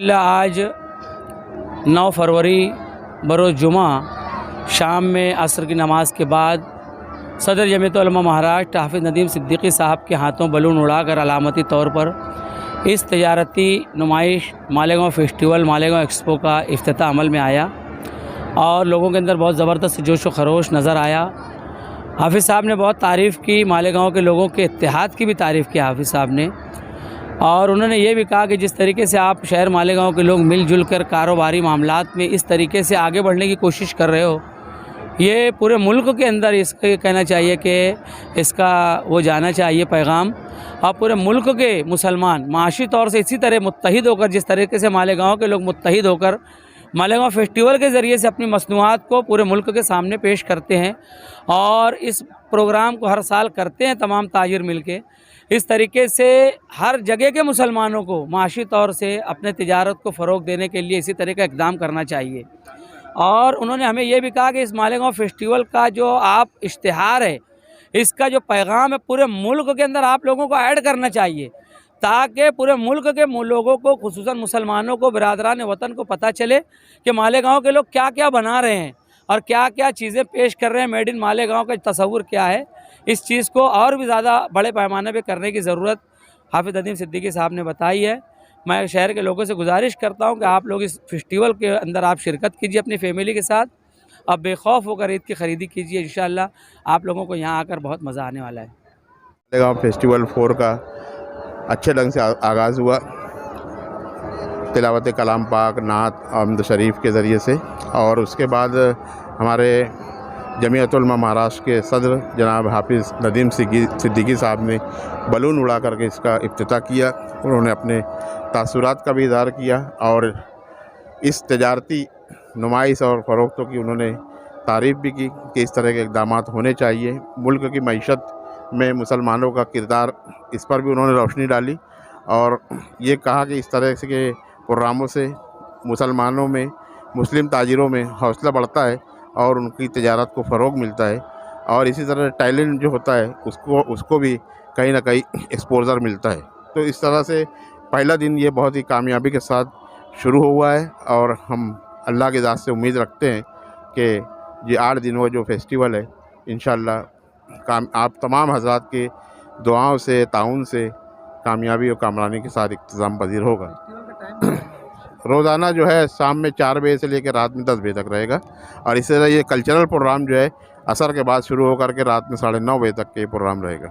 आज 9 फरवरी बरोज़ जुमा शाम में असर की नमाज के बाद सदर जमीयत उलमा महाराष्ट्र हाफिज़ नदीम सिद्दीकी साहब के हाथों बलून उड़ाकर अलामती तौर पर इस तजारती नुमाइश मालेगांव फेस्टिवल मालेगांव एक्सपो का इफ्तिताह अमल में आया और लोगों के अंदर बहुत ज़बरदस्त जोश व खरोश नज़र आया। हाफिज़ साहब ने बहुत तारीफ़ की, मालेगांव के लोगों के इत्तेहाद की भी तारीफ़ की हाफिज़ साहब ने, और उन्होंने ये भी कहा कि जिस तरीके से आप शहर मालेगांव के लोग मिलजुल कर कारोबारी मामलात में इस तरीके से आगे बढ़ने की कोशिश कर रहे हो, ये पूरे मुल्क के अंदर इसका कहना चाहिए कि इसका वो जाना चाहिए पैगाम, और पूरे मुल्क के मुसलमान माशी तौर से इसी तरह मुत्तहिद होकर, जिस तरीके से मालेगांव के लोग मुत्तहिद होकर मालेगांव फेस्टिवल के ज़रिए से अपनी मसनूआत को पूरे मुल्क के सामने पेश करते हैं और इस प्रोग्राम को हर साल करते हैं तमाम ताजिर मिल के, इस तरीके से हर जगह के मुसलमानों को माशी तौर से अपने तिजारत को फ़रोग़ देने के लिए इसी तरह का इक़दाम करना चाहिए। और उन्होंने हमें यह भी कहा कि इस मालेगांव फेस्टिवल का जो आप इश्तिहार है, इसका जो पैगाम है पूरे मुल्क के अंदर आप लोगों को ऐड करना चाहिए, ताकि पूरे मुल्क के लोगों को, खुसूसन मुसलमानों को, बिरादरान वतन को पता चले कि मालेगांव के लोग क्या क्या बना रहे हैं और क्या क्या चीज़ें पेश कर रहे हैं। मेड इन मालेगांव का तस्वुर क्या है, इस चीज़ को और भी ज़्यादा बड़े पैमाने पे करने की ज़रूरत हाफिज़ नदीम सिद्दीकी साहब ने बताई है। मैं शहर के लोगों से गुजारिश करता हूं कि आप लोग इस फेस्टिवल के अंदर आप शिरकत कीजिए अपनी फैमिली के साथ, अब बेखौफ होकर ईद की ख़रीदी कीजिए। इंशाअल्लाह आप लोगों को यहाँ आकर बहुत मज़ा आने वाला है। मालेगांव फेस्टिवल 4 का अच्छे ढंग से आगाज़ हुआ, तिलावत कलाम पाक, नात, आमद शरीफ के ज़रिए से, और उसके बाद हमारे जमीयत उलमा महाराष्ट्र के सदर जनाब हाफिज़ नदीम सिद्दीकी साहब ने बलून उड़ा करके इसका इफ्तिताह किया। उन्होंने अपने तासुरात का भी इज़हार किया और इस तजारती नुमाइश और फ़रोख्तों की उन्होंने तारीफ़ भी की कि इस तरह के इक़दामात होने चाहिए। मुल्क की मईशत में मुसलमानों का किरदार, इस पर भी उन्होंने रोशनी डाली और ये कहा कि इस तरह से के प्रोग्रामों से मुसलमानों में, मुस्लिम ताजिरों में हौसला बढ़ता है और उनकी तजारत को फ़रोग़ मिलता है, और इसी तरह टैलेंट जो होता है उसको भी कहीं ना कहीं एक्सपोज़र मिलता है। तो इस तरह से पहला दिन ये बहुत ही कामयाबी के साथ शुरू हुआ है और हम अल्लाह की ज़ात से उम्मीद रखते हैं कि ये 8 दिनों जो फेस्टिवल है इंशाअल्लाह आप तमाम हज़रात के दुआओं से, ताउन से कामयाबी और कामरानी के साथ इख्तिताम पज़ीर होगा। रोज़ाना जो है शाम में 4 बजे से लेकर रात में 10 बजे तक रहेगा, और इसी तरह ये कल्चरल प्रोग्राम जो है असर के बाद शुरू होकर के रात में 9:30 बजे तक के प्रोग्राम रहेगा।